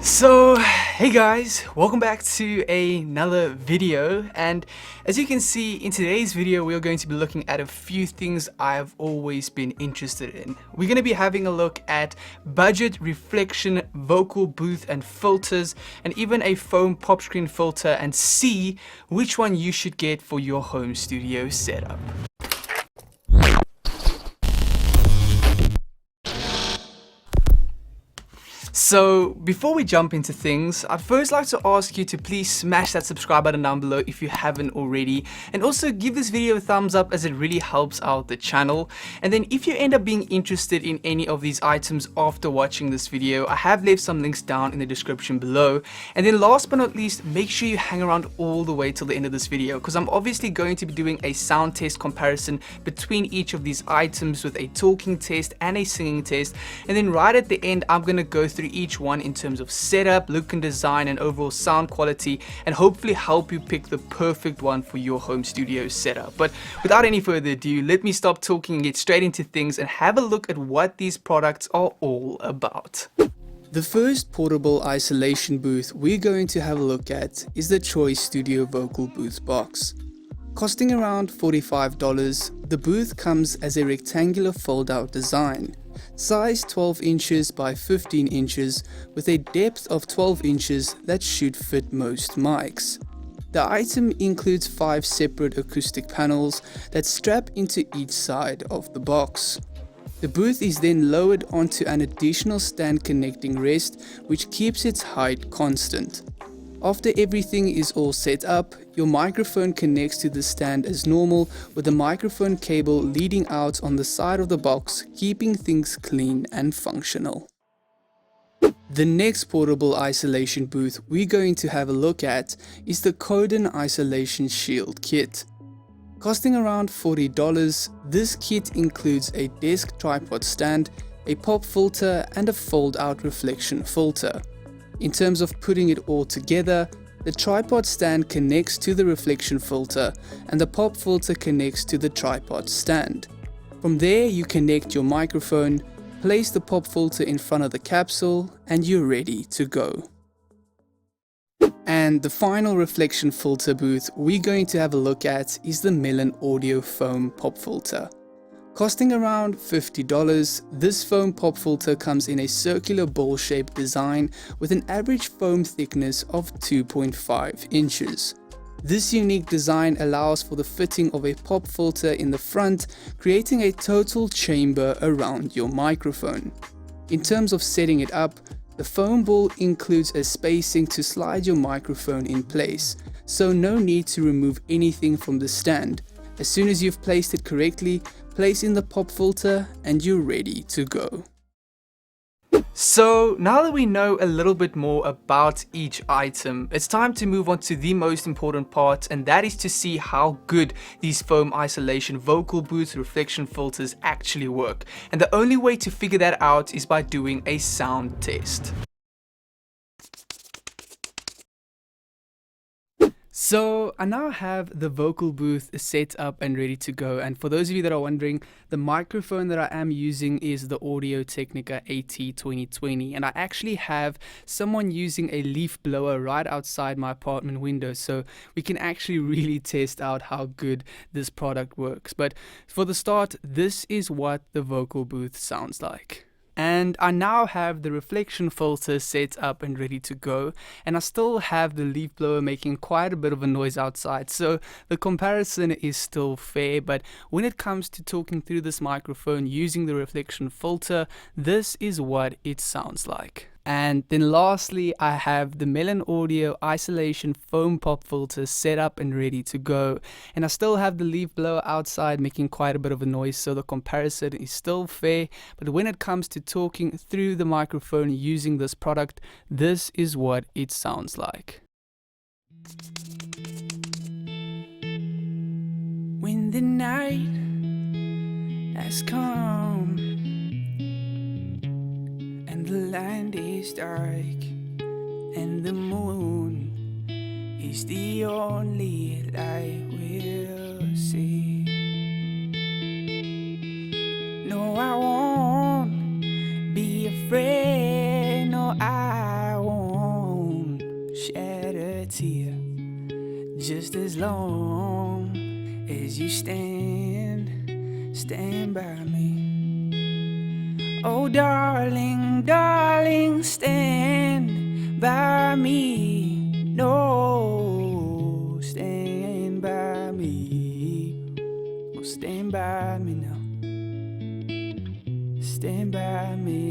So hey guys, welcome back to another video, and as you can see in today's video we are going to be looking at a few things I've always been interested in. We're going to be having a look at budget reflection vocal booth and filters, and even a foam pop screen filter, and see which one you should get for your home studio setup. So before we jump into things, I'd first like to ask you to please smash that subscribe button down below if you haven't already, and also give this video a thumbs up as it really helps out the channel. And then if you end up being interested in any of these items after watching this video, I have left some links down in the description below. And then last but not least, make sure you hang around all the way till the end of this video, because I'm obviously going to be doing a sound test comparison between each of these items with a talking test and a singing test. And then right at the end, I'm going to go through each one in terms of setup, look and design, and overall sound quality, and hopefully help you pick the perfect one for your home studio setup. But without any further ado, let me stop talking and get straight into things and have a look at what these products are all about. The first portable isolation booth we're going to have a look at is the TroyStudio Vocal Booth box. Costing around $45, the booth comes as a rectangular fold-out design, size 12 inches by 15 inches with a depth of 12 inches that should fit most mics. The item includes 5 separate acoustic panels that strap into each side of the box. The booth is then lowered onto an additional stand connecting rest, which keeps its height constant. After everything is all set up, your microphone connects to the stand as normal, with the microphone cable leading out on the side of the box, keeping things clean and functional. The next portable isolation booth we're going to have a look at is the Codn Isolation Shield Kit. Costing around $40, this kit includes a desk tripod stand, a pop filter, and a fold-out reflection filter. In terms of putting it all together, the tripod stand connects to the reflection filter and the pop filter connects to the tripod stand. From there you connect your microphone, place the pop filter in front of the capsule, and you're ready to go. And the final reflection filter booth we're going to have a look at is the Melon Audio Foam Pop Filter. Costing around $50, this foam pop filter comes in a circular ball-shaped design with an average foam thickness of 2.5 inches. This unique design allows for the fitting of a pop filter in the front, creating a total chamber around your microphone. In terms of setting it up, the foam ball includes a spacing to slide your microphone in place, so no need to remove anything from the stand. As soon as you've placed it correctly, place in the pop filter and you're ready to go. So now that we know a little bit more about each item, it's time to move on to the most important part, and that is to see how good these foam isolation vocal booth reflection filters actually work. And the only way to figure that out is by doing a sound test. So I now have the vocal booth set up and ready to go, and for those of you that are wondering, the microphone that I am using is the Audio-Technica AT2020, and I actually have someone using a leaf blower right outside my apartment window, so we can actually really test out how good this product works. But for the start, this is what the vocal booth sounds like. And I now have the reflection filter set up and ready to go, and I still have the leaf blower making quite a bit of a noise outside, so the comparison is still fair. But when it comes to talking through this microphone using the reflection filter, this is what it sounds like. And then lastly, I have the Melon Audio Isolation Foam Pop Filter set up and ready to go. And I still have the leaf blower outside making quite a bit of a noise, so the comparison is still fair. But when it comes to talking through the microphone using this product, this is what it sounds like. When the night has come and the land is dark and the moon is the only light we'll see. No, I won't be afraid. No, I won't shed a tear, just as long as you stand by me. Oh darling, darling, stand by me. No, stand by me. Oh, stand by me now. Stand by me.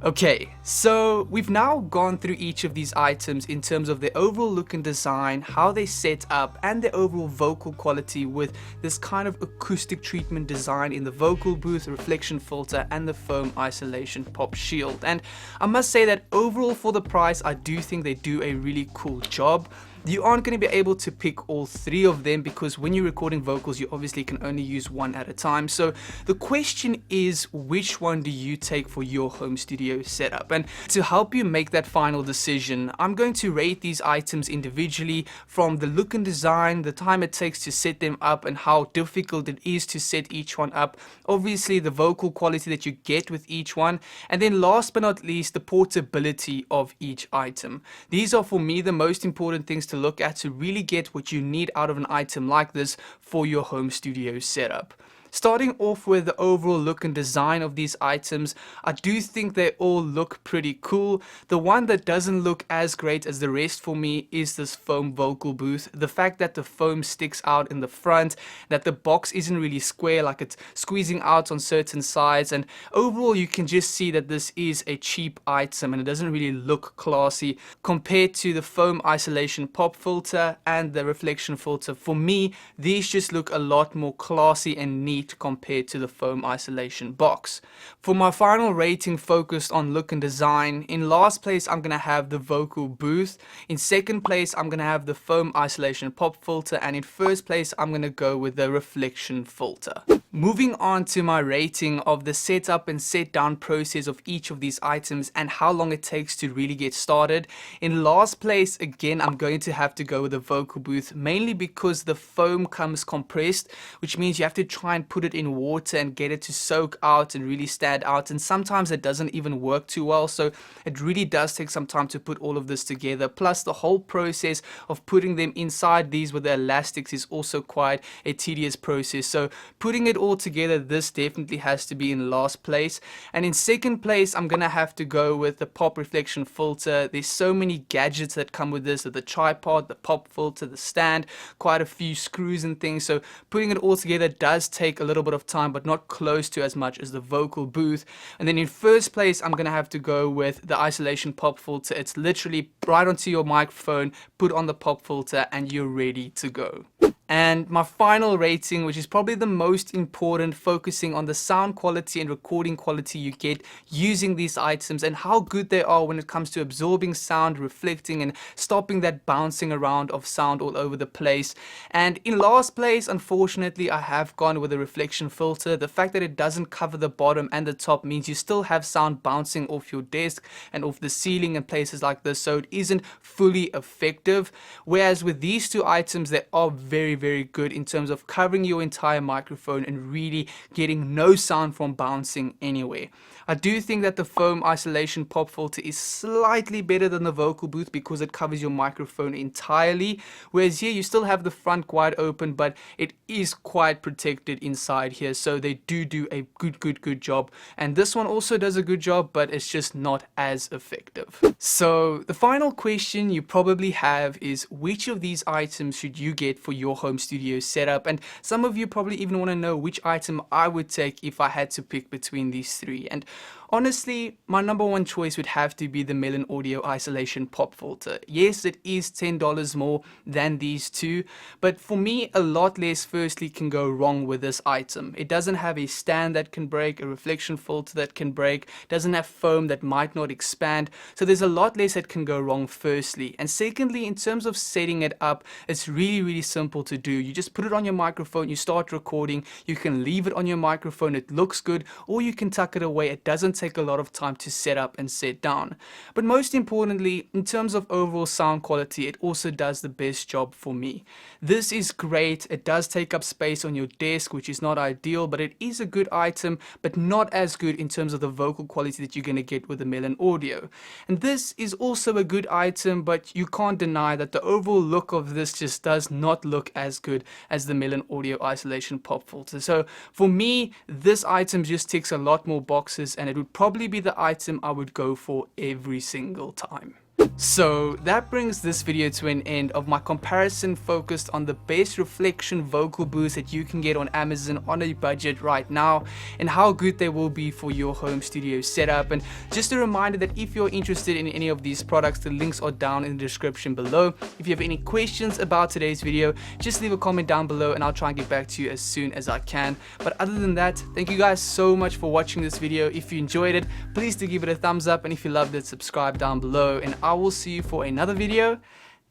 Okay, so we've now gone through each of these items in terms of their overall look and design, how they set up, and their overall vocal quality with this kind of acoustic treatment design in the vocal booth, reflection filter, and the foam isolation pop shield. And I must say that overall for the price, I do think they do a really cool job. You aren't going to be able to pick all three of them because when you're recording vocals, you obviously can only use one at a time. So the question is, which one do you take for your home studio setup? And to help you make that final decision, I'm going to rate these items individually from the look and design, the time it takes to set them up, and how difficult it is to set each one up. Obviously, the vocal quality that you get with each one. And then last but not least, the portability of each item. These are for me the most important things to look at to really get what you need out of an item like this for your home studio setup. Starting off with the overall look and design of these items, I do think they all look pretty cool. The one that doesn't look as great as the rest for me is this foam vocal booth. The fact that the foam sticks out in the front, that the box isn't really square, like it's squeezing out on certain sides, and overall you can just see that this is a cheap item and it doesn't really look classy compared to the foam isolation pop filter and the reflection filter. For me, these just look a lot more classy and neat compared to the foam isolation box. For my final rating focused on look and design, in last place I'm going to have the vocal booth, in second place I'm going to have the foam isolation pop filter, and in first place I'm going to go with the reflection filter. Moving on to my rating of the setup and set down process of each of these items and how long it takes to really get started. In last place, again, I'm going to have to go with the vocal booth, mainly because the foam comes compressed, which means you have to try and put it in water and get it to soak out and really stand out, and sometimes it doesn't even work too well, so it really does take some time to put all of this together. Plus the whole process of putting them inside these with the elastics is also quite a tedious process, so putting it all together, this definitely has to be in last place. And in second place, I'm gonna have to go with the pop reflection filter. There's so many gadgets that come with this, the tripod, the pop filter, the stand, quite a few screws and things, so putting it all together does take a little bit of time, but not close to as much as the vocal booth. And then in first place, I'm gonna have to go with the isolation pop filter. It's literally right onto your microphone, put on the pop filter, and you're ready to go. And my final rating, which is probably the most important, focusing on the sound quality and recording quality you get using these items and how good they are when it comes to absorbing sound, reflecting, and stopping that bouncing around of sound all over the place. And in last place, unfortunately, I have gone with a reflection filter. The fact that it doesn't cover the bottom and the top means you still have sound bouncing off your desk and off the ceiling and places like this, so it isn't fully effective. Whereas with these two items, they are very good in terms of covering your entire microphone and really getting no sound from bouncing anywhere. I do think that the foam isolation pop filter is slightly better than the vocal booth because it covers your microphone entirely, whereas here you still have the front wide open, but it is quite protected inside here, so they do a good job. And this one also does a good job, but it's just not as effective. So the final question you probably have is, which of these items should you get for your home studio setup? And some of you probably even want to know which item I would take if I had to pick between these three. And honestly, my number one choice would have to be the Melon Audio Isolation Pop Filter. Yes, it is $10 more than these two, but for me, a lot less firstly can go wrong with this item. It doesn't have a stand that can break, a reflection filter that can break, doesn't have foam that might not expand, so there's a lot less that can go wrong firstly. And secondly, in terms of setting it up, it's really simple to do. You just put it on your microphone, you start recording, you can leave it on your microphone, it looks good, or you can tuck it away. It doesn't take a lot of time to set up and set down. But most importantly, in terms of overall sound quality, it also does the best job for me. This is great. It does take up space on your desk, which is not ideal, but it is a good item, but not as good in terms of the vocal quality that you're going to get with the Melon Audio. And this is also a good item, but you can't deny that the overall look of this just does not look as good as the Melon Audio Isolation Pop Filter. So for me, this item just ticks a lot more boxes, and it would probably be the item I would go for every single time. So that brings this video to an end of my comparison focused on the best reflection vocal booths that you can get on Amazon on a budget right now, and how good they will be for your home studio setup. And just a reminder that if you're interested in any of these products, the links are down in the description below. If you have any questions about today's video, just leave a comment down below and I'll try and get back to you as soon as I can. But other than that, thank you guys so much for watching this video. If you enjoyed it, please do give it a thumbs up, and if you loved it, subscribe down below, and I will see you for another video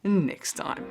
next time.